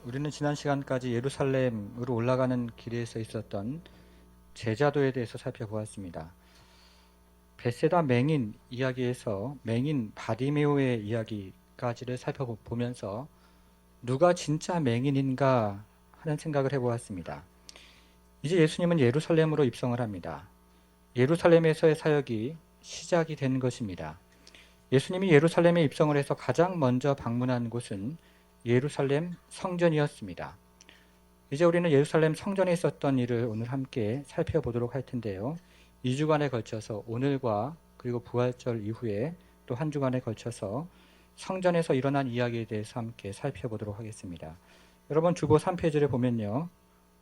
우리는 지난 시간까지 예루살렘으로 올라가는 길에서 있었던 제자도에 대해서 살펴보았습니다. 베세다 맹인 이야기에서 맹인 바디메오의 이야기까지를 살펴보면서 누가 진짜 맹인인가 하는 생각을 해보았습니다. 이제 예수님은 예루살렘으로 입성을 합니다. 예루살렘에서의 사역이 시작이 된 것입니다. 예수님이 예루살렘에 입성을 해서 가장 먼저 방문한 곳은 예루살렘 성전이었습니다. 이제 우리는 예루살렘 성전에 있었던 일을 오늘 함께 살펴보도록 할 텐데요. 2주간에 걸쳐서 오늘과 그리고 부활절 이후에 또 한 주간에 걸쳐서 성전에서 일어난 이야기에 대해서 함께 살펴보도록 하겠습니다. 여러분 주보 3페이지를 보면요.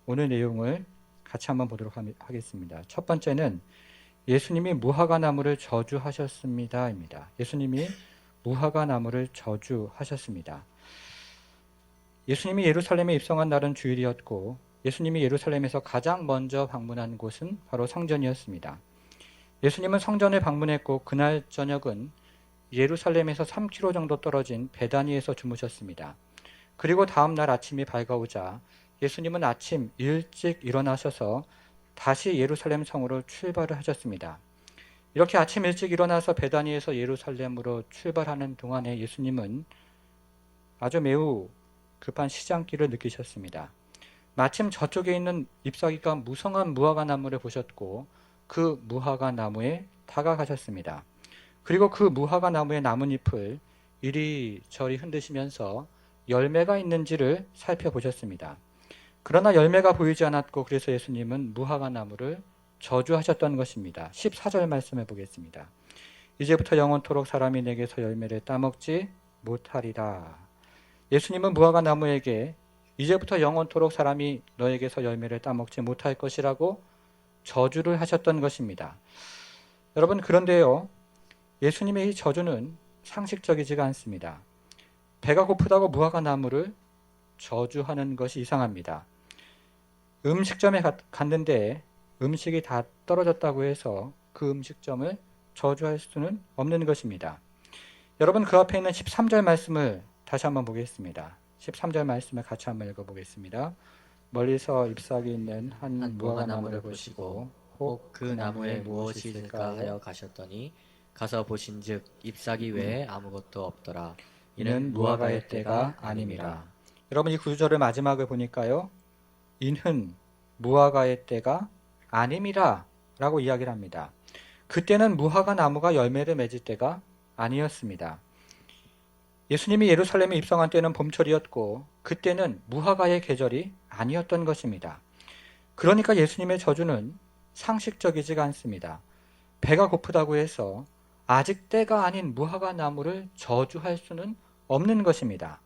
오늘 내용을 같이 한번 보도록 하겠습니다. 첫 번째는 예수님이 무화과나무를 저주하셨습니다. 입니다. 예수님이 무화과나무를 저주하셨습니다. 예수님이 예루살렘에 입성한 날은 주일이었고 예수님이 예루살렘에서 가장 먼저 방문한 곳은 바로 성전이었습니다. 예수님은 성전을 방문했고 그날 저녁은 예루살렘에서 3km 정도 떨어진 베다니에서 주무셨습니다. 그리고 다음 날 아침이 밝아오자 예수님은 아침 일찍 일어나셔서 다시 예루살렘 성으로 출발을 하셨습니다. 이렇게 아침 일찍 일어나서 베다니에서 예루살렘으로 출발하는 동안에 예수님은 아주 매우 급한 시장길을 느끼셨습니다. 마침 저쪽에 있는 잎사귀가 무성한 무화과 나무를 보셨고 그 무화과 나무에 다가가셨습니다. 그리고 그 무화과 나무의 나뭇잎을 이리저리 흔드시면서 열매가 있는지를 살펴보셨습니다. 그러나 열매가 보이지 않았고 그래서 예수님은 무화과 나무를 저주하셨던 것입니다. 14절 말씀해 보겠습니다. 이제부터 영원토록 사람이 내게서 열매를 따먹지 못하리라. 예수님은 무화과 나무에게 이제부터 영원토록 사람이 너에게서 열매를 따먹지 못할 것이라고 저주를 하셨던 것입니다. 여러분 그런데요. 예수님의 이 저주는 상식적이지가 않습니다. 배가 고프다고 무화과 나무를 저주하는 것이 이상합니다. 음식점에 갔는데 음식이 다 떨어졌다고 해서 그 음식점을 저주할 수는 없는 것입니다. 여러분 그 앞에 있는 13절 말씀을 다시 한번 보겠습니다. 13절 말씀을 같이 한번 읽어보겠습니다. 멀리서 잎사귀 있는 한 무화과 나무를 보시고 혹 그 나무에 무엇이 있을까 하여 가셨더니 가서 보신즉 잎사귀 외에 아무것도 없더라. 이는 무화과의 때가 아님이라. 여러분 이 구절을 마지막을 보니까요. 이는 무화과의 때가 아님이라 라고 이야기를 합니다. 그때는 무화과 나무가 열매를 맺을 때가 아니었습니다. 예수님이 예루살렘에 입성한 때는 봄철이었고 그때는 무화과의 계절이 아니었던 것입니다. 그러니까 예수님의 저주는 상식적이지가 않습니다. 배가 고프다고 해서 아직 때가 아닌 무화과 나무를 저주할 수는 없는 것입니다.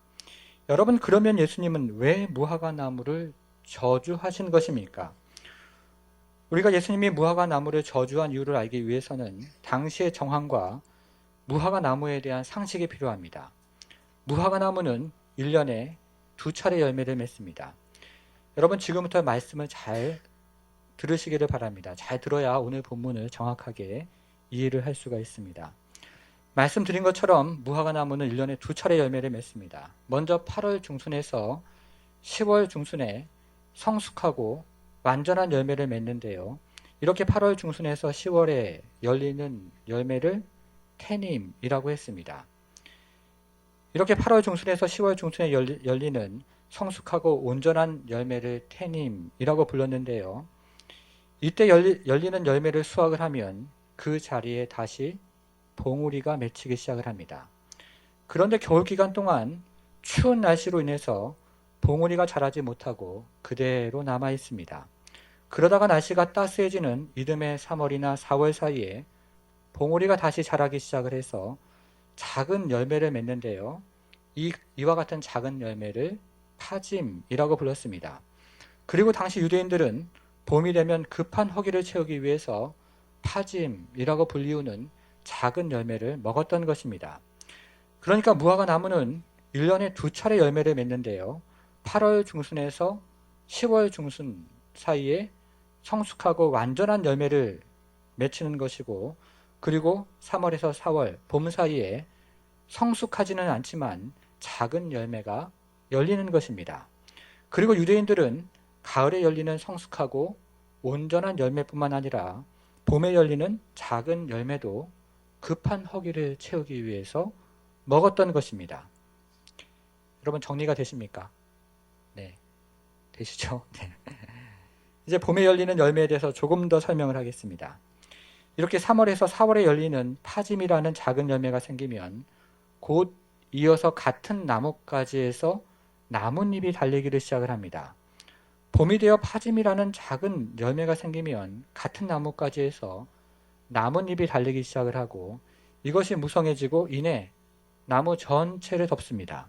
여러분 그러면 예수님은 왜 무화과 나무를 저주하신 것입니까? 우리가 예수님이 무화과 나무를 저주한 이유를 알기 위해서는 당시의 정황과 무화과 나무에 대한 상식이 필요합니다. 무화과 나무는 1년에 2차례 열매를 맺습니다. 여러분 지금부터 말씀을 잘 들으시기를 바랍니다. 잘 들어야 오늘 본문을 정확하게 이해를 할 수가 있습니다. 말씀드린 것처럼 무화과 나무는 1년에 2차례 열매를 맺습니다. 먼저 8월 중순에서 10월 중순에 성숙하고 완전한 열매를 맺는데요. 이렇게 8월 중순에서 10월에 열리는 열매를 태님이라고 했습니다. 이렇게 8월 중순에서 10월 중순에 열리는 성숙하고 온전한 열매를 태님이라고 불렀는데요. 이때 열리는 열매를 수확을 하면 그 자리에 다시 봉우리가 맺히기 시작을 합니다. 그런데 겨울 기간 동안 추운 날씨로 인해서 봉우리가 자라지 못하고 그대로 남아 있습니다. 그러다가 날씨가 따스해지는 이듬해 3월이나 4월 사이에 봉우리가 다시 자라기 시작을 해서 작은 열매를 맺는데요. 이와 같은 작은 열매를 파짐이라고 불렀습니다. 그리고 당시 유대인들은 봄이 되면 급한 허기를 채우기 위해서 파짐이라고 불리우는 작은 열매를 먹었던 것입니다. 그러니까 무화과 나무는 1년에 2차례 열매를 맺는데요. 8월 중순에서 10월 중순 사이에 성숙하고 완전한 열매를 맺히는 것이고 그리고 3월에서 4월 봄 사이에 성숙하지는 않지만 작은 열매가 열리는 것입니다. 그리고 유대인들은 가을에 열리는 성숙하고 온전한 열매뿐만 아니라 봄에 열리는 작은 열매도 급한 허기를 채우기 위해서 먹었던 것입니다. 여러분 정리가 되십니까? 네, 되시죠? 네. 이제 봄에 열리는 열매에 대해서 조금 더 설명을 하겠습니다. 이렇게 3월에서 4월에 열리는 파짐이라는 작은 열매가 생기면 곧 이어서 같은 나뭇가지에서 나뭇잎이 달리기를 시작을 합니다. 봄이 되어 파짐이라는 작은 열매가 생기면 같은 나뭇가지에서 나뭇잎이 달리기 시작을 하고 이것이 무성해지고 이내 나무 전체를 덮습니다.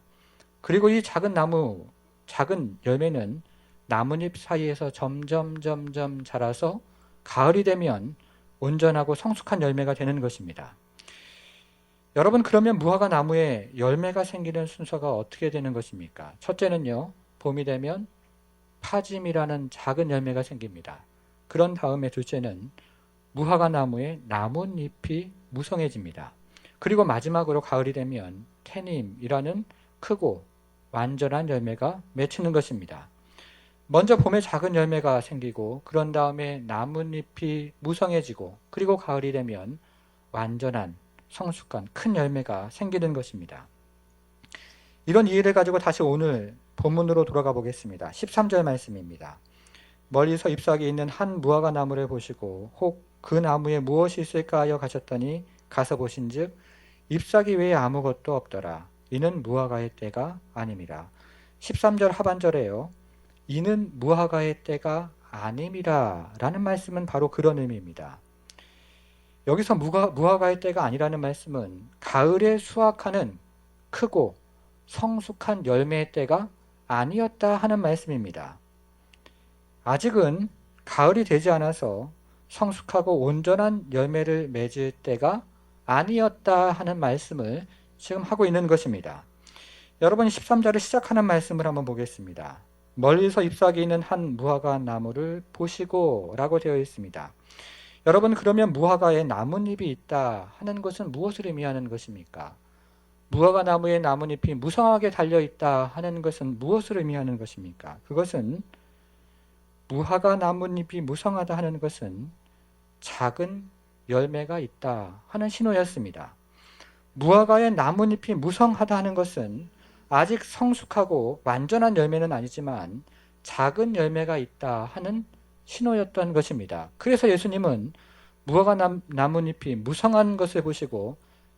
그리고 이 작은 열매는 나뭇잎 사이에서 점점 자라서 가을이 되면 온전하고 성숙한 열매가 되는 것입니다. 여러분 그러면 무화과 나무에 열매가 생기는 순서가 어떻게 되는 것입니까? 첫째는요, 봄이 되면 파짐이라는 작은 열매가 생깁니다. 그런 다음에 둘째는 무화과 나무에 나뭇잎이 무성해집니다. 그리고 마지막으로 가을이 되면 태님이라는 크고 완전한 열매가 맺히는 것입니다. 먼저 봄에 작은 열매가 생기고 그런 다음에 나뭇잎이 무성해지고 그리고 가을이 되면 완전한 성숙한 큰 열매가 생기는 것입니다. 이런 이해를 가지고 다시 오늘 본문으로 돌아가 보겠습니다. 13절 말씀입니다. 멀리서 잎사귀 있는 한 무화과 나무를 보시고 혹 그 나무에 무엇이 있을까 하여 가셨더니 가서 보신즉 잎사귀 외에 아무것도 없더라. 이는 무화과의 때가 아님이라. 13절 하반절에요. 이는 무화과의 때가 아님이라 라는 말씀은 바로 그런 의미입니다. 여기서 무화과의 때가 아니라는 말씀은 가을에 수확하는 크고 성숙한 열매의 때가 아니었다 하는 말씀입니다. 아직은 가을이 되지 않아서 성숙하고 온전한 열매를 맺을 때가 아니었다 하는 말씀을 지금 하고 있는 것입니다. 여러분 13절을 시작하는 말씀을 한번 보겠습니다. 멀리서 잎사귀 있는 한 무화과 나무를 보시고 라고 되어 있습니다. 여러분 그러면 무화과에 나뭇잎이 있다 하는 것은 무엇을 의미하는 것입니까? 무화과 나무에 나뭇잎이 무성하게 달려있다 하는 것은 무엇을 의미하는 것입니까? 그것은 무화과 나뭇잎이 무성하다 하는 것은 작은 열매가 있다 하는 신호였습니다. 무화과의 나뭇잎이 무성하다 하는 것은 아직 성숙하고 완전한 열매는 아니지만 작은 열매가 있다 하는 신호였던 것입니다. 그래서 예수님은 무화과 나뭇잎이 무성한 것을 보시고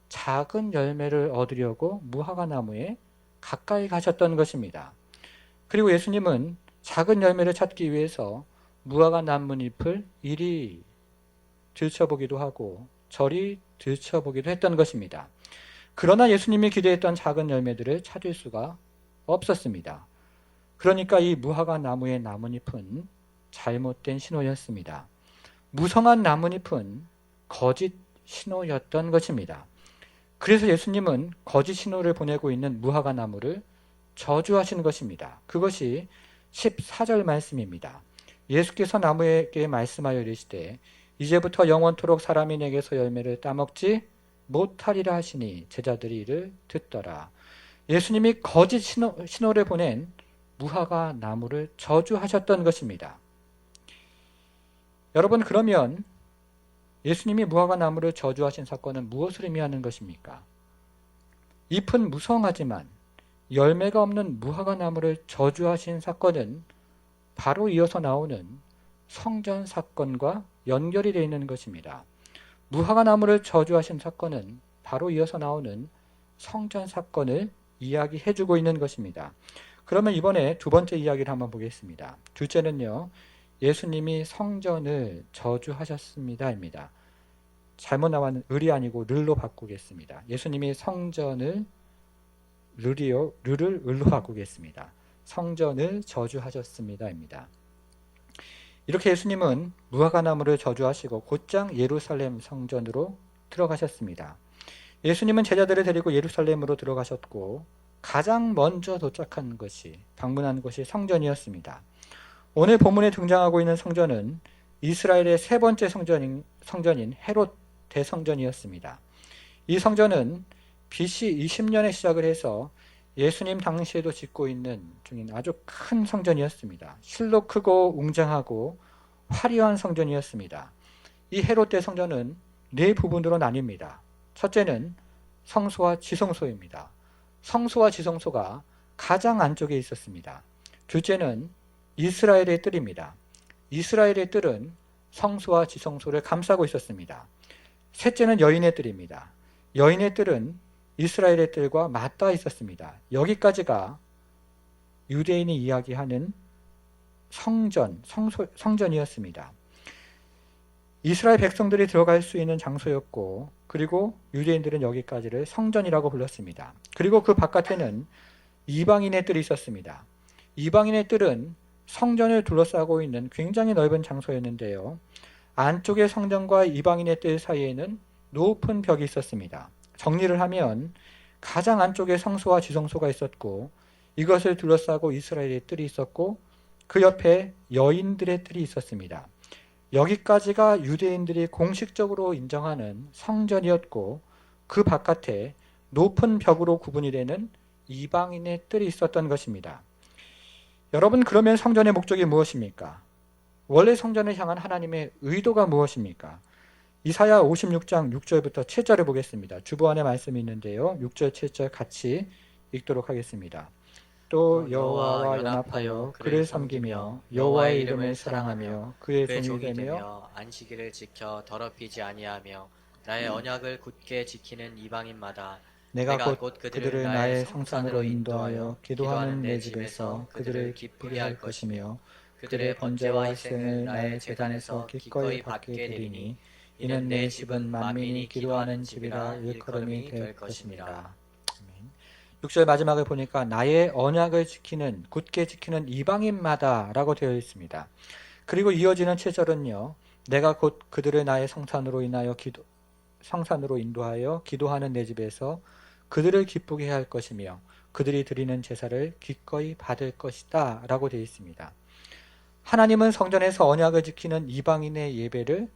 작은 열매를 얻으려고 무화과 나무에 가까이 가셨던 것입니다. 그리고 예수님은 작은 열매를 찾기 위해서 무화과 나뭇잎을 이리 들춰보기도 하고 저리 들춰보기도 했던 것입니다. 그러나 예수님이 기대했던 작은 열매들을 찾을 수가 없었습니다. 그러니까 이 무화과 나무의 나뭇잎은 잘못된 신호였습니다. 무성한 나뭇잎은 거짓 신호였던 것입니다. 그래서 예수님은 거짓 신호를 보내고 있는 무화과 나무를 저주하시는 것입니다. 그것이 14절 말씀입니다. 예수께서 나무에게 말씀하여 이르시되 이제부터 영원토록 사람이 내게서 열매를 따먹지 못하리라 하시니 제자들이 이를 듣더라. 예수님이 거짓 신호를 보낸 무화과 나무를 저주하셨던 것입니다. 여러분 그러면 예수님이 무화과 나무를 저주하신 사건은 무엇을 의미하는 것입니까? 잎은 무성하지만 열매가 없는 무화과 나무를 저주하신 사건은 바로 이어서 나오는 성전 사건과 연결이 되어 있는 것입니다. 무화과 나무를 저주하신 사건은 바로 이어서 나오는 성전 사건을 이야기해주고 있는 것입니다. 그러면 이번에 두 번째 이야기를 한번 보겠습니다. 둘째는요, 예수님이 성전을 저주하셨습니다입니다. 잘못 나왔는 을이 아니고 르로 바꾸겠습니다. 예수님이 성전을 르를 을로 바꾸겠습니다. 성전을 저주하셨습니다입니다. 이렇게 예수님은 무화과 나무를 저주하시고 곧장 예루살렘 성전으로 들어가셨습니다. 예수님은 제자들을 데리고 예루살렘으로 들어가셨고 가장 먼저 도착한 것이 방문한 것이 성전이었습니다. 오늘 본문에 등장하고 있는 성전은 이스라엘의 세 번째 성전인 헤롯 대성전이었습니다. 이 성전은 BC 20년에 시작을 해서 예수님 당시에도 짓고 있는 중인 아주 큰 성전이었습니다. 실로 크고 웅장하고 화려한 성전이었습니다. 이 헤롯 대 성전은 네 부분으로 나뉩니다. 첫째는 성소와 지성소입니다. 성소와 지성소가 가장 안쪽에 있었습니다. 둘째는 이스라엘의 뜰입니다. 이스라엘의 뜰은 성소와 지성소를 감싸고 있었습니다. 셋째는 여인의 뜰입니다. 여인의 뜰은 이스라엘의 뜰과 맞닿아 있었습니다. 여기까지가 유대인이 이야기하는 성전이었습니다. 이스라엘 백성들이 들어갈 수 있는 장소였고, 그리고 유대인들은 여기까지를 성전이라고 불렀습니다. 그리고 그 바깥에는 이방인의 뜰이 있었습니다. 이방인의 뜰은 성전을 둘러싸고 있는 굉장히 넓은 장소였는데요. 안쪽의 성전과 이방인의 뜰 사이에는 높은 벽이 있었습니다. 정리를 하면 가장 안쪽에 성소와 지성소가 있었고, 이것을 둘러싸고 이스라엘의 뜰이 있었고, 그 옆에 여인들의 뜰이 있었습니다. 여기까지가 유대인들이 공식적으로 인정하는 성전이었고, 그 바깥에 높은 벽으로 구분이 되는 이방인의 뜰이 있었던 것입니다. 여러분, 그러면 성전의 목적이 무엇입니까? 원래 성전을 향한 하나님의 의도가 무엇입니까? 이사야 56장 6절부터 7절을 보겠습니다. 주보 안에 말씀이 있는데요. 6절 7절 같이 읽도록 하겠습니다. 또 여호와와 연합하여 그를 섬기며 여호와의 이름을 사랑하며 그의 종이 되며 안식일을 지켜 더럽히지 아니하며 나의 언약을 굳게 지키는 이방인마다 내가 곧 그들을 나의 성산으로 인도하여 기도하는 내 집에서 그들을 기쁘게 할 것이며 그들의 번제와 희생을 나의 제단에서 기꺼이 받게 되리니 이는 내 집은 만민이 기도하는 집이라 일컬음이 될 것입니다. 6절 마지막을 보니까 나의 언약을 지키는, 굳게 지키는 이방인마다 라고 되어 있습니다. 그리고 이어지는 7절은요. 내가 곧 그들을 나의 성산으로 인도하여 기도하는 내 집에서 그들을 기쁘게 할 것이며 그들이 드리는 제사를 기꺼이 받을 것이다 라고 되어 있습니다. 하나님은 성전에서 언약을 지키는 이방인의 예배를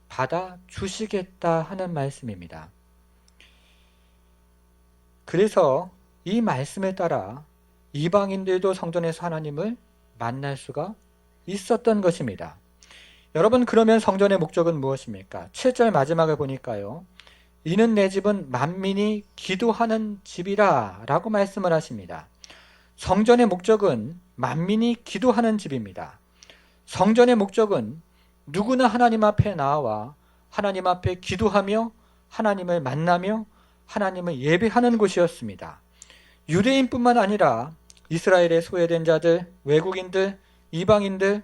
받아 주시겠다 하는 말씀입니다. 그래서 이 말씀에 따라 이방인들도 성전에서 하나님을 만날 수가 있었던 것입니다. 여러분, 그러면 성전의 목적은 무엇입니까? 7절 마지막을 보니까요. 이는 내 집은 만민이 기도하는 집이라 라고 말씀을 하십니다. 성전의 목적은 만민이 기도하는 집입니다. 성전의 목적은 누구나 하나님 앞에 나와 하나님 앞에 기도하며 하나님을 만나며 하나님을 예배하는 곳이었습니다. 유대인뿐만 아니라 이스라엘의 소외된 자들, 외국인들, 이방인들,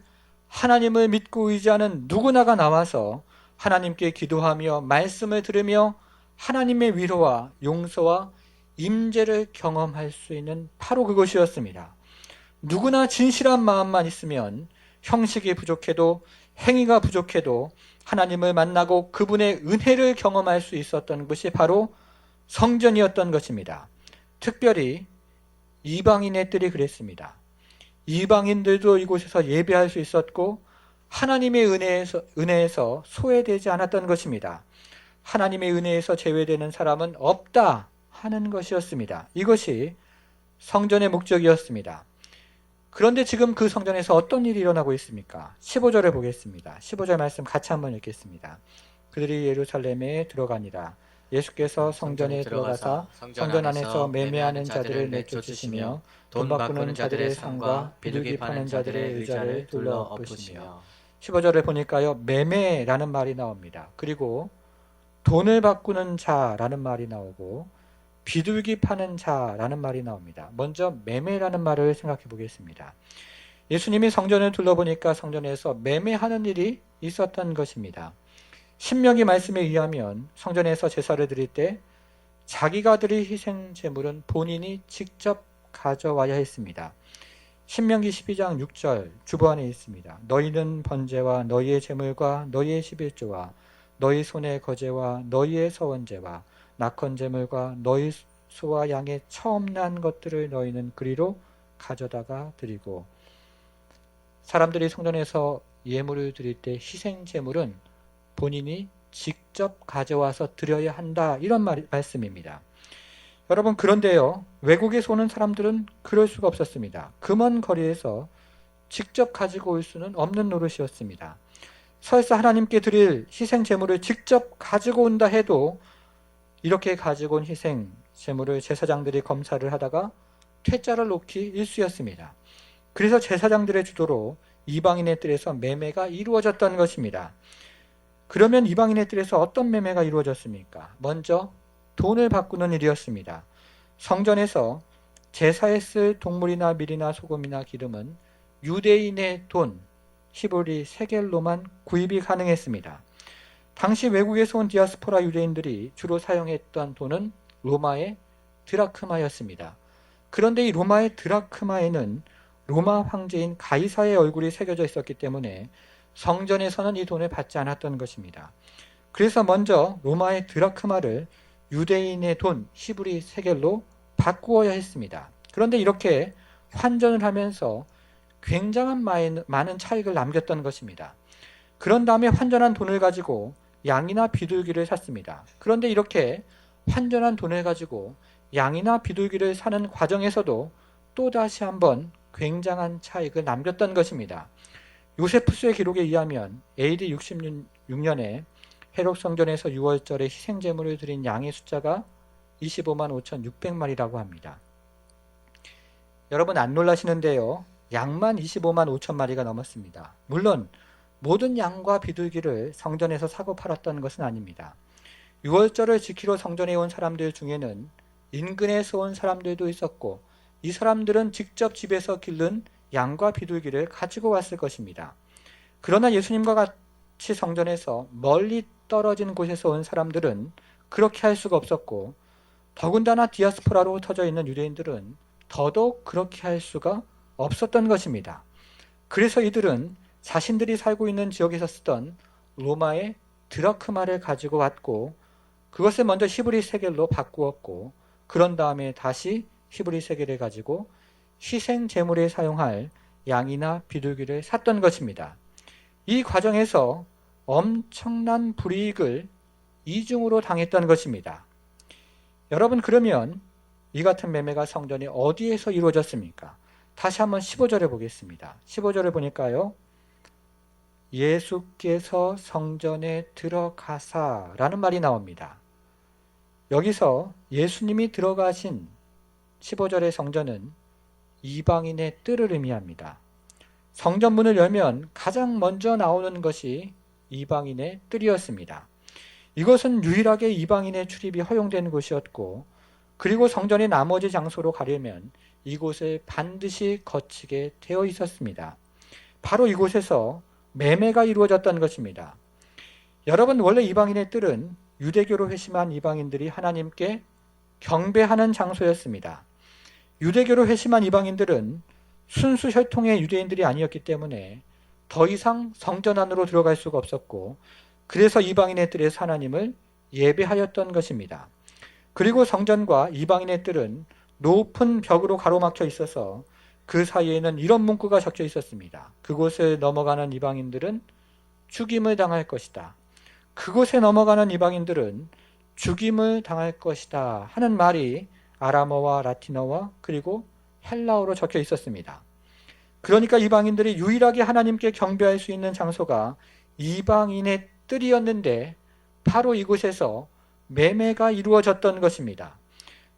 하나님을 믿고 의지하는 누구나가 나와서 하나님께 기도하며 말씀을 들으며 하나님의 위로와 용서와 임재를 경험할 수 있는 바로 그것이었습니다. 누구나 진실한 마음만 있으면 형식이 부족해도 행위가 부족해도 하나님을 만나고 그분의 은혜를 경험할 수 있었던 것이 바로 성전이었던 것입니다. 특별히 이방인의 뜰이 그랬습니다. 이방인들도 이곳에서 예배할 수 있었고 하나님의 은혜에서 소외되지 않았던 것입니다. 하나님의 은혜에서 제외되는 사람은 없다 하는 것이었습니다. 이것이 성전의 목적이었습니다. 그런데 지금 그 성전에서 어떤 일이 일어나고 있습니까? 15절을 보겠습니다. 15절 말씀 같이 한번 읽겠습니다. 그들이 예루살렘에 들어가니라. 예수께서 성전에 들어가사 성전 안에서 매매하는 자들을 내쫓으시며 돈 바꾸는 자들의 상과 비둘기 파는 자들의 의자를 둘러 엎으시며. 15절을 보니까요. 매매라는 말이 나옵니다. 그리고 돈을 바꾸는 자라는 말이 나오고 비둘기 파는 자라는 말이 나옵니다. 먼저 매매라는 말을 생각해 보겠습니다. 예수님이 성전을 둘러보니까 성전에서 매매하는 일이 있었던 것입니다. 신명기 말씀에 의하면 성전에서 제사를 드릴 때 자기가 드릴 희생 제물은 본인이 직접 가져와야 했습니다. 신명기 12장 6절 주보 안에 있습니다. 너희는 번제와 너희의 제물과 너희의 11조와 너희 손의 거제와 너희의 서원제와 낙헌 제물과 너희 소와 양의 처음 난 것들을 너희는 그리로 가져다가 드리고. 사람들이 성전에서 예물을 드릴 때 희생 제물은 본인이 직접 가져와서 드려야 한다 이런 말씀입니다. 여러분, 그런데요, 외국에서 오는 사람들은 그럴 수가 없었습니다. 그 먼 거리에서 직접 가지고 올 수는 없는 노릇이었습니다. 설사 하나님께 드릴 희생 제물을 직접 가지고 온다 해도 이렇게 가지고 온 희생 제물을 제사장들이 검사를 하다가 퇴짜를 놓기 일쑤였습니다. 그래서 제사장들의 주도로 이방인의 뜰에서 매매가 이루어졌던 것입니다. 그러면 이방인의 뜰에서 어떤 매매가 이루어졌습니까? 먼저 돈을 바꾸는 일이었습니다. 성전에서 제사에 쓸 동물이나 밀이나 소금이나 기름은 유대인의 돈 히브리 세겔로만 구입이 가능했습니다. 당시 외국에서 온 디아스포라 유대인들이 주로 사용했던 돈은 로마의 드라크마였습니다. 그런데 이 로마의 드라크마에는 로마 황제인 가이사의 얼굴이 새겨져 있었기 때문에 성전에서는 이 돈을 받지 않았던 것입니다. 그래서 먼저 로마의 드라크마를 유대인의 돈 히브리 세겔로 바꾸어야 했습니다. 그런데 이렇게 환전을 하면서 굉장한 많은 차익을 남겼던 것입니다. 그런 다음에 환전한 돈을 가지고 양이나 비둘기를 샀습니다. 그런데 이렇게 환전한 돈을 가지고 양이나 비둘기를 사는 과정에서도 또다시 한번 굉장한 차익을 남겼던 것입니다. 요세푸스의 기록에 의하면 AD 66년에 헤롯 성전에서 6월절에 희생제물을 드린 양의 숫자가 25만 5,600마리라고 합니다. 여러분, 안 놀라시는데요, 양만 25만 5천 마리가 넘었습니다. 물론 모든 양과 비둘기를 성전에서 사고 팔았던 것은 아닙니다. 6월절을 지키러 성전에 온 사람들 중에는 인근에서 온 사람들도 있었고, 이 사람들은 직접 집에서 기른 양과 비둘기를 가지고 왔을 것입니다. 그러나 예수님과 같이 성전에서 멀리 떨어진 곳에서 온 사람들은 그렇게 할 수가 없었고, 더군다나 디아스포라로 흩어져 있는 유대인들은 더더욱 그렇게 할 수가 없었던 것입니다. 그래서 이들은 자신들이 살고 있는 지역에서 쓰던 로마의 드라크마를 가지고 왔고, 그것을 먼저 히브리 세겔로 바꾸었고, 그런 다음에 다시 히브리 세겔을 가지고 희생 제물에 사용할 양이나 비둘기를 샀던 것입니다. 이 과정에서 엄청난 불이익을 이중으로 당했던 것입니다. 여러분, 그러면 이 같은 매매가 성전에 어디에서 이루어졌습니까? 다시 한번 15절에 보겠습니다. 15절을 보니까요, 예수께서 성전에 들어가사 라는 말이 나옵니다. 여기서 예수님이 들어가신 15절의 성전은 이방인의 뜰을 의미합니다. 성전 문을 열면 가장 먼저 나오는 것이 이방인의 뜰이었습니다. 이것은 유일하게 이방인의 출입이 허용된 곳이었고, 그리고 성전의 나머지 장소로 가려면 이곳을 반드시 거치게 되어 있었습니다. 바로 이곳에서 매매가 이루어졌던 것입니다. 여러분, 원래 이방인의 뜰은 유대교로 회심한 이방인들이 하나님께 경배하는 장소였습니다. 유대교로 회심한 이방인들은 순수 혈통의 유대인들이 아니었기 때문에 더 이상 성전 안으로 들어갈 수가 없었고, 그래서 이방인의 뜰에서 하나님을 예배하였던 것입니다. 그리고 성전과 이방인의 뜰은 높은 벽으로 가로막혀 있어서 그 사이에는 이런 문구가 적혀 있었습니다. 그곳을 넘어가는 이방인들은 죽임을 당할 것이다. 그곳에 넘어가는 이방인들은 죽임을 당할 것이다 하는 말이 아람어와 라틴어와 그리고 헬라어로 적혀 있었습니다. 그러니까 이방인들이 유일하게 하나님께 경배할 수 있는 장소가 이방인의 뜰이었는데, 바로 이곳에서 매매가 이루어졌던 것입니다.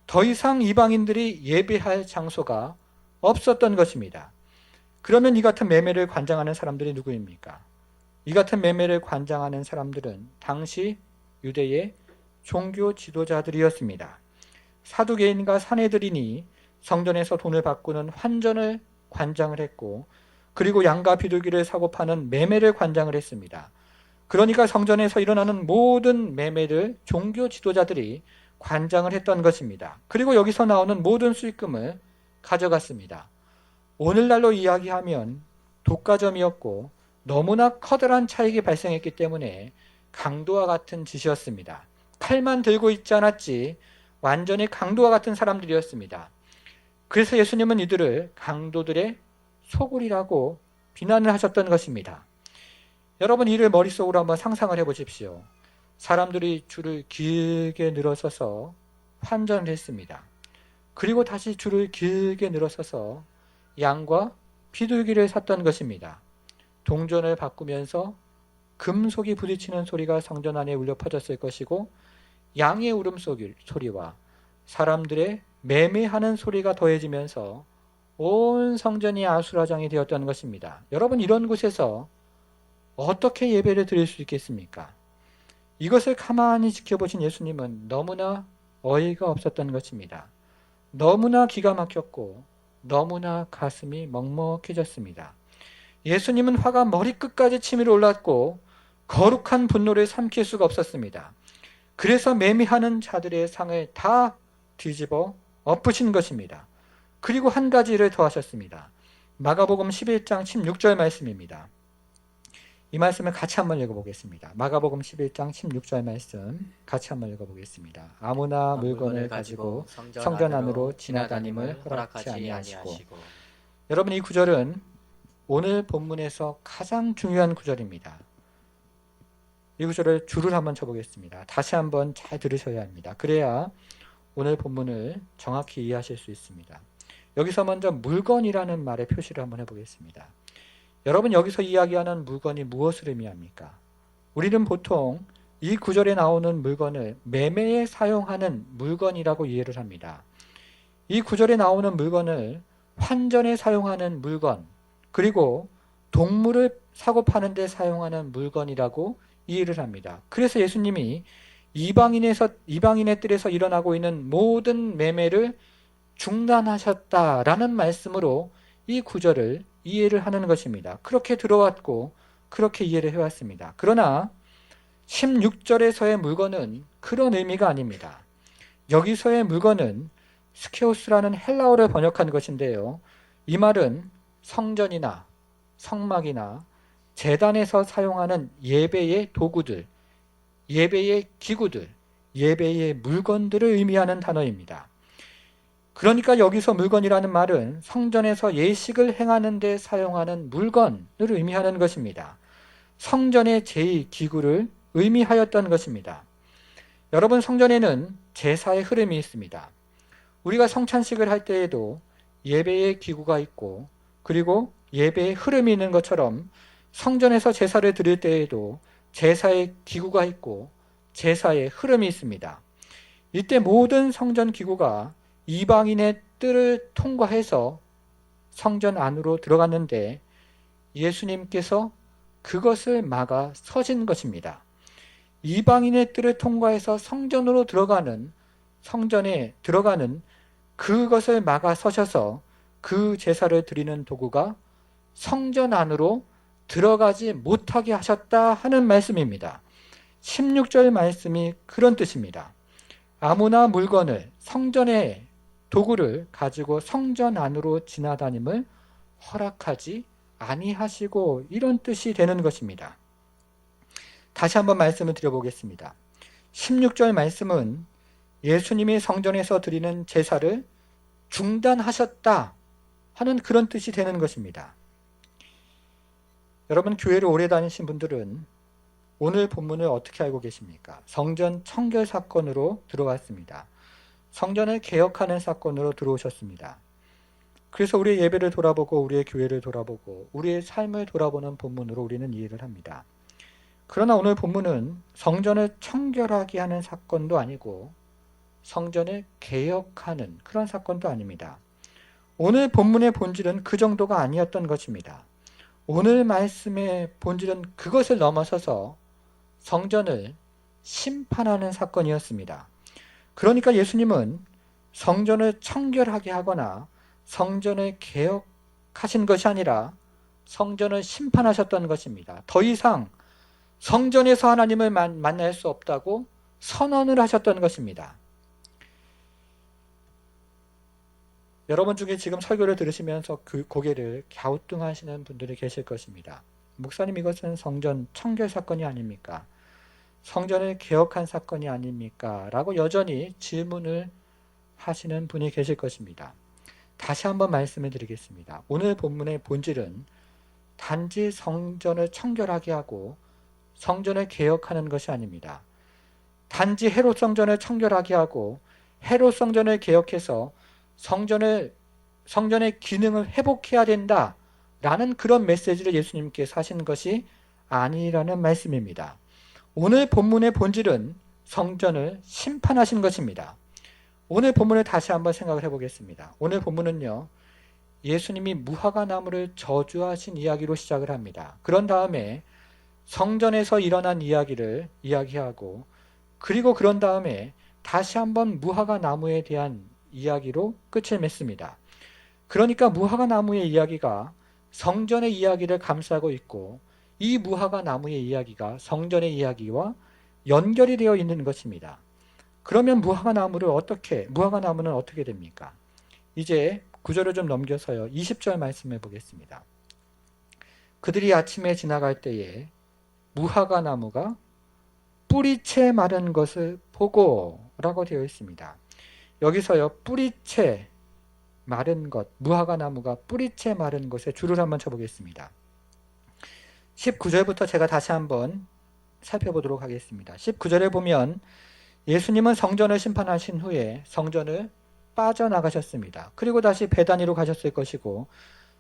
더 이상 이방인들이 예배할 장소가 없었던 것입니다. 그러면 이 같은 매매를 관장하는 사람들이 누구입니까? 이 같은 매매를 관장하는 사람들은 당시 유대의 종교 지도자들이었습니다. 사두개인과 사내들인이 성전에서 돈을 바꾸는 환전을 관장을 했고, 그리고 양과 비둘기를 사고 파는 매매를 관장을 했습니다. 그러니까 성전에서 일어나는 모든 매매를 종교 지도자들이 관장을 했던 것입니다. 그리고 여기서 나오는 모든 수익금을 가져갔습니다. 오늘날로 이야기하면 독과점이었고 너무나 커다란 차익이 발생했기 때문에 강도와 같은 짓이었습니다. 칼만 들고 있지 않았지 완전히 강도와 같은 사람들이었습니다. 그래서 예수님은 이들을 강도들의 소굴이라고 비난을 하셨던 것입니다. 여러분, 이를 머릿속으로 한번 상상을 해보십시오. 사람들이 줄을 길게 늘어서서 환전을 했습니다. 그리고 다시 줄을 길게 늘어서서 양과 비둘기를 샀던 것입니다. 동전을 바꾸면서 금속이 부딪히는 소리가 성전 안에 울려 퍼졌을 것이고 양의 울음소리와 사람들의 매매하는 소리가 더해지면서 온 성전이 아수라장이 되었다는 것입니다. 여러분, 이런 곳에서 어떻게 예배를 드릴 수 있겠습니까? 이것을 가만히 지켜보신 예수님은 너무나 어이가 없었던 것입니다. 너무나 기가 막혔고 너무나 가슴이 먹먹해졌습니다. 예수님은 화가 머리끝까지 치밀어 올랐고 거룩한 분노를 삼킬 수가 없었습니다. 그래서 매미하는 자들의 상을 다 뒤집어 엎으신 것입니다. 그리고 한 가지를 더 하셨습니다. 마가복음 11장 16절 말씀입니다. 이 말씀을 같이 한번 읽어보겠습니다. 마가복음 11장 16절 말씀 같이 한번 읽어보겠습니다. 아무나 물건을 가지고 성전 안으로 지나다님을 허락하지 아니하시고. 여러분, 이 구절은 오늘 본문에서 가장 중요한 구절입니다. 이 구절을 줄을 한번 쳐보겠습니다. 다시 한번 잘 들으셔야 합니다. 그래야 오늘 본문을 정확히 이해하실 수 있습니다. 여기서 먼저 물건이라는 말의 표시를 한번 해보겠습니다. 여러분, 여기서 이야기하는 물건이 무엇을 의미합니까? 우리는 보통 이 구절에 나오는 물건을 매매에 사용하는 물건이라고 이해를 합니다. 이 구절에 나오는 물건을 환전에 사용하는 물건, 그리고 동물을 사고 파는 데 사용하는 물건이라고 이해를 합니다. 그래서 예수님이 이방인의 뜰에서 일어나고 있는 모든 매매를 중단하셨다라는 말씀으로 이 구절을 이해를 하는 것입니다. 그렇게 들어왔고 그렇게 이해를 해왔습니다. 그러나 16절에서의 물건은 그런 의미가 아닙니다. 여기서의 물건은 스케오스라는 헬라어를 번역한 것인데요. 이 말은 성전이나 성막이나 제단에서 사용하는 예배의 도구들, 예배의 기구들, 예배의 물건들을 의미하는 단어입니다. 그러니까 여기서 물건이라는 말은 성전에서 예식을 행하는 데 사용하는 물건을 의미하는 것입니다. 성전의 제2기구를 의미하였던 것입니다. 여러분, 성전에는 제사의 흐름이 있습니다. 우리가 성찬식을 할 때에도 예배의 기구가 있고 그리고 예배의 흐름이 있는 것처럼 성전에서 제사를 드릴 때에도 제사의 기구가 있고 제사의 흐름이 있습니다. 이때 모든 성전 기구가 이방인의 뜰을 통과해서 성전 안으로 들어갔는데 예수님께서 그것을 막아 서신 것입니다. 이방인의 뜰을 통과해서 성전으로 들어가는, 성전에 들어가는 그것을 막아 서셔서 그 제사를 드리는 도구가 성전 안으로 들어가지 못하게 하셨다 하는 말씀입니다. 16절 말씀이 그런 뜻입니다. 아무나 물건을, 성전의 도구를 가지고 성전 안으로 지나다님을 허락하지 아니하시고, 이런 뜻이 되는 것입니다. 다시 한번 말씀을 드려보겠습니다. 16절 말씀은 예수님이 성전에서 드리는 제사를 중단하셨다 하는 그런 뜻이 되는 것입니다. 여러분, 교회를 오래 다니신 분들은 오늘 본문을 어떻게 알고 계십니까? 성전 청결 사건으로 들어왔습니다. 성전을 개혁하는 사건으로 들어오셨습니다. 그래서 우리의 예배를 돌아보고 우리의 교회를 돌아보고 우리의 삶을 돌아보는 본문으로 우리는 이해를 합니다. 그러나 오늘 본문은 성전을 청결하게 하는 사건도 아니고 성전을 개혁하는 그런 사건도 아닙니다. 오늘 본문의 본질은 그 정도가 아니었던 것입니다. 오늘 말씀의 본질은 그것을 넘어서서 성전을 심판하는 사건이었습니다. 그러니까 예수님은 성전을 청결하게 하거나 성전을 개혁하신 것이 아니라 성전을 심판하셨던 것입니다. 더 이상 성전에서 하나님을 만날 수 없다고 선언을 하셨던 것입니다. 여러분 중에 지금 설교를 들으시면서 그 고개를 갸우뚱하시는 분들이 계실 것입니다. 목사님, 이것은 성전 청결 사건이 아닙니까? 성전을 개혁한 사건이 아닙니까? 라고 여전히 질문을 하시는 분이 계실 것입니다. 다시 한번 말씀을 드리겠습니다. 오늘 본문의 본질은 단지 성전을 청결하게 하고 성전을 개혁하는 것이 아닙니다. 단지 헤롯 성전을 청결하게 하고 헤롯 성전을 개혁해서 성전의 기능을 회복해야 된다라는 그런 메시지를 예수님께서 하신 것이 아니라는 말씀입니다. 오늘 본문의 본질은 성전을 심판하신 것입니다. 오늘 본문을 다시 한번 생각을 해보겠습니다. 오늘 본문은요, 예수님이 무화과 나무를 저주하신 이야기로 시작을 합니다. 그런 다음에 성전에서 일어난 이야기를 이야기하고, 그리고 그런 다음에 다시 한번 무화과 나무에 대한 이야기로 끝을 맺습니다. 그러니까 무화과 나무의 이야기가 성전의 이야기를 감싸고 있고, 이 무화과 나무의 이야기가 성전의 이야기와 연결이 되어 있는 것입니다. 그러면 무화과 나무는 어떻게 됩니까? 이제 구절을 좀 넘겨서요, 20절 말씀해 보겠습니다. 그들이 아침에 지나갈 때에 무화과 나무가 뿌리채 마른 것을 보고 라고 되어 있습니다. 여기서요, 뿌리채 마른 것, 무화과 나무가 뿌리채 마른 것에 줄을 한번 쳐보겠습니다. 19절부터 제가 다시 한번 살펴보도록 하겠습니다. 19절에 보면 예수님은 성전을 심판하신 후에 성전을 빠져나가셨습니다. 그리고 다시 베다니로 가셨을 것이고,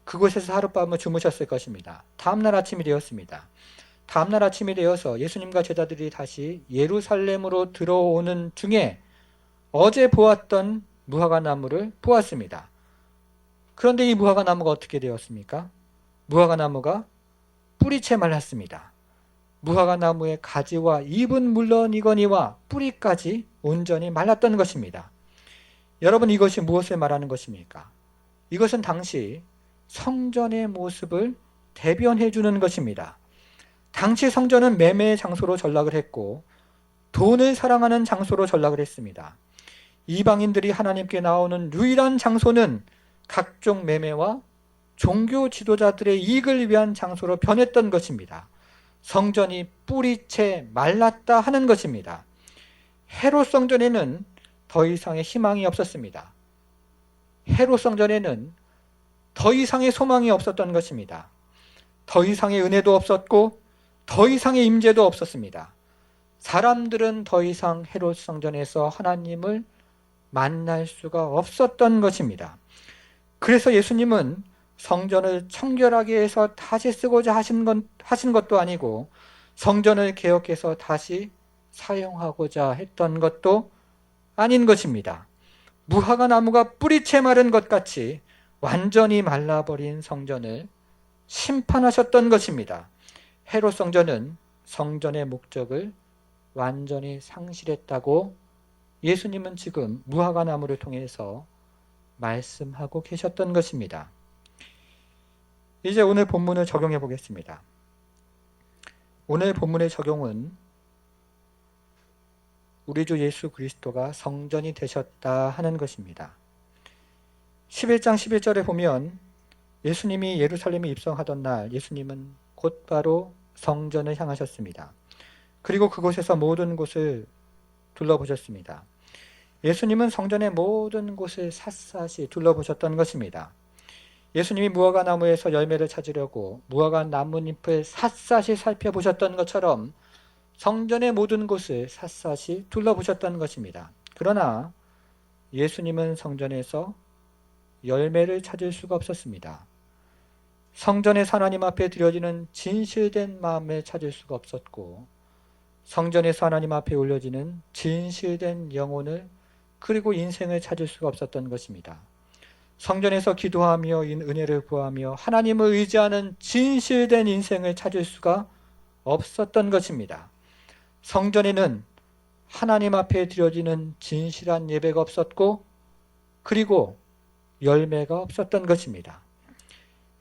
그곳에서 하룻밤을 주무셨을 것입니다. 다음날 아침이 되었습니다. 다음날 아침이 되어서 예수님과 제자들이 다시 예루살렘으로 들어오는 중에 어제 보았던 무화과 나무를 보았습니다. 그런데 이 무화과 나무가 어떻게 되었습니까? 무화과 나무가 뿌리채 말랐습니다. 무화과 나무의 가지와 잎은 물론이거니와 뿌리까지 온전히 말랐던 것입니다. 여러분, 이것이 무엇을 말하는 것입니까? 이것은 당시 성전의 모습을 대변해 주는 것입니다. 당시 성전은 매매의 장소로 전락을 했고, 돈을 사랑하는 장소로 전락을 했습니다. 이방인들이 하나님께 나오는 유일한 장소는 각종 매매와 종교 지도자들의 이익을 위한 장소로 변했던 것입니다. 성전이 뿌리채 말랐다 하는 것입니다. 헤롯 성전에는 더 이상의 희망이 없었습니다. 헤롯 성전에는 더 이상의 소망이 없었던 것입니다. 더 이상의 은혜도 없었고, 더 이상의 임재도 없었습니다. 사람들은 더 이상 헤롯 성전에서 하나님을 만날 수가 없었던 것입니다. 그래서 예수님은 성전을 청결하게 해서 다시 쓰고자 하신 것도 아니고, 성전을 개혁해서 다시 사용하고자 했던 것도 아닌 것입니다. 무화과 나무가 뿌리채 마른 것 같이 완전히 말라버린 성전을 심판하셨던 것입니다. 헤롯 성전은 성전의 목적을 완전히 상실했다고 예수님은 지금 무화과 나무를 통해서 말씀하고 계셨던 것입니다. 이제 오늘 본문을 적용해 보겠습니다. 오늘 본문의 적용은 우리 주 예수 그리스도가 성전이 되셨다 하는 것입니다. 11장 11절에 보면 예수님이 예루살렘에 입성하던 날 예수님은 곧바로 성전을 향하셨습니다. 그리고 그곳에서 모든 곳을 둘러보셨습니다. 예수님은 성전의 모든 곳을 샅샅이 둘러보셨던 것입니다. 예수님이 무화과 나무에서 열매를 찾으려고 무화과 나뭇잎을 샅샅이 살펴보셨던 것처럼 성전의 모든 곳을 샅샅이 둘러보셨던 것입니다. 그러나 예수님은 성전에서 열매를 찾을 수가 없었습니다. 성전에서 하나님 앞에 드려지는 진실된 마음을 찾을 수가 없었고, 성전에서 하나님 앞에 올려지는 진실된 영혼을, 그리고 인생을 찾을 수가 없었던 것입니다. 성전에서 기도하며 은혜를 구하며 하나님을 의지하는 진실된 인생을 찾을 수가 없었던 것입니다. 성전에는 하나님 앞에 드려지는 진실한 예배가 없었고, 그리고 열매가 없었던 것입니다.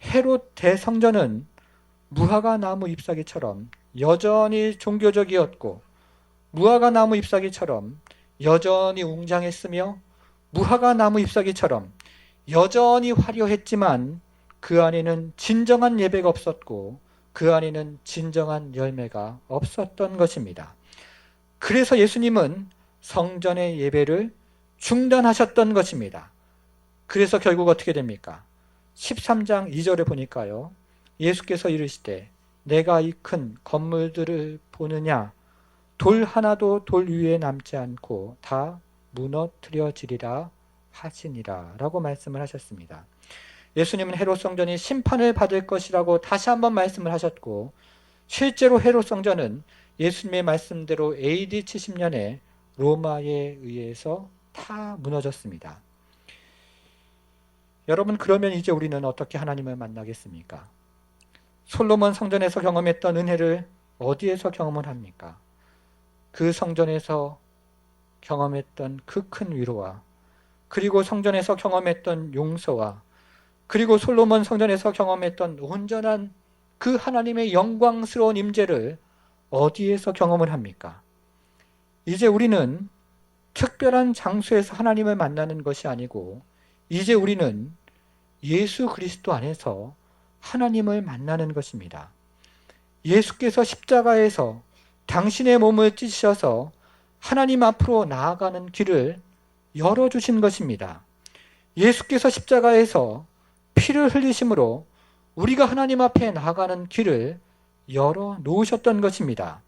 헤롯 대성전은 무화과 나무 잎사귀처럼 여전히 종교적이었고, 무화과 나무 잎사귀처럼 여전히 웅장했으며, 무화과 나무 잎사귀처럼 여전히 화려했지만 그 안에는 진정한 예배가 없었고, 그 안에는 진정한 열매가 없었던 것입니다. 그래서 예수님은 성전의 예배를 중단하셨던 것입니다. 그래서 결국 어떻게 됩니까? 13장 2절에 보니까요, 예수께서 이르시되 내가 이 큰 건물들을 보느냐? 돌 하나도 돌 위에 남지 않고 다 무너뜨려지리라 하시니라 라고 말씀을 하셨습니다. 예수님은 헤롯 성전이 심판을 받을 것이라고 다시 한번 말씀을 하셨고, 실제로 헤롯 성전은 예수님의 말씀대로 AD 70년에 로마에 의해서 다 무너졌습니다. 여러분, 그러면 이제 우리는 어떻게 하나님을 만나겠습니까? 솔로몬 성전에서 경험했던 은혜를 어디에서 경험을 합니까? 그 성전에서 경험했던 그 큰 위로와, 그리고 성전에서 경험했던 용서와, 그리고 솔로몬 성전에서 경험했던 온전한 그 하나님의 영광스러운 임재를 어디에서 경험을 합니까? 이제 우리는 특별한 장소에서 하나님을 만나는 것이 아니고, 이제 우리는 예수 그리스도 안에서 하나님을 만나는 것입니다. 예수께서 십자가에서 당신의 몸을 찢으셔서 하나님 앞으로 나아가는 길을 열어주신 것입니다. 예수께서 십자가에서 피를 흘리심으로 우리가 하나님 앞에 나아가는 길을 열어놓으셨던 것입니다.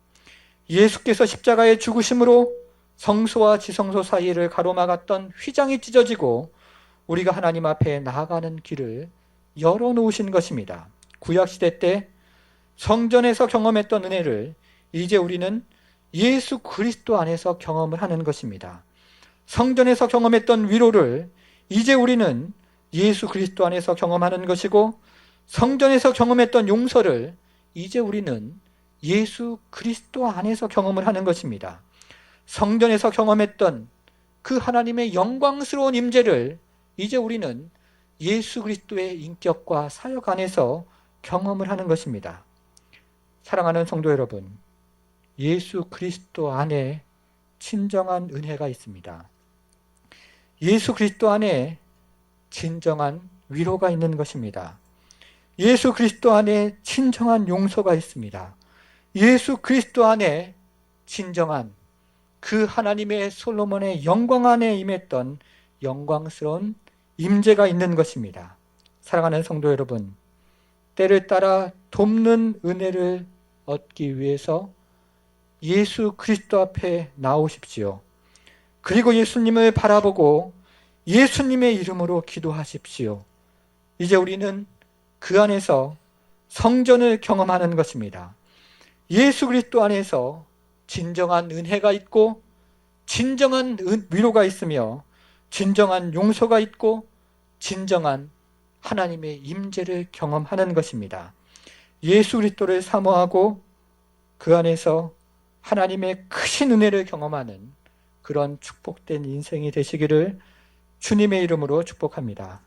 예수께서 십자가에 죽으심으로 성소와 지성소 사이를 가로막았던 휘장이 찢어지고 우리가 하나님 앞에 나아가는 길을 열어놓으신 것입니다. 구약시대 때 성전에서 경험했던 은혜를 이제 우리는 예수 그리스도 안에서 경험을 하는 것입니다. 성전에서 경험했던 위로를 이제 우리는 예수 그리스도 안에서 경험하는 것이고, 성전에서 경험했던 용서를 이제 우리는 예수 그리스도 안에서 경험을 하는 것입니다. 성전에서 경험했던 그 하나님의 영광스러운 임재를 이제 우리는 예수 그리스도의 인격과 사역 안에서 경험을 하는 것입니다. 사랑하는 성도 여러분, 예수 그리스도 안에 진정한 은혜가 있습니다. 예수 그리스도 안에 진정한 위로가 있는 것입니다. 예수 그리스도 안에 진정한 용서가 있습니다. 예수 그리스도 안에 진정한 그 하나님의 솔로몬의 영광 안에 임했던 영광스러운 임재가 있는 것입니다. 사랑하는 성도 여러분, 때를 따라 돕는 은혜를 얻기 위해서 예수 그리스도 앞에 나오십시오. 그리고 예수님을 바라보고 예수님의 이름으로 기도하십시오. 이제 우리는 그 안에서 성전을 경험하는 것입니다. 예수 그리스도 안에서 진정한 은혜가 있고, 진정한 위로가 있으며, 진정한 용서가 있고, 진정한 하나님의 임재를 경험하는 것입니다. 예수 그리스도를 사모하고 그 안에서 하나님의 크신 은혜를 경험하는 그런 축복된 인생이 되시기를 주님의 이름으로 축복합니다.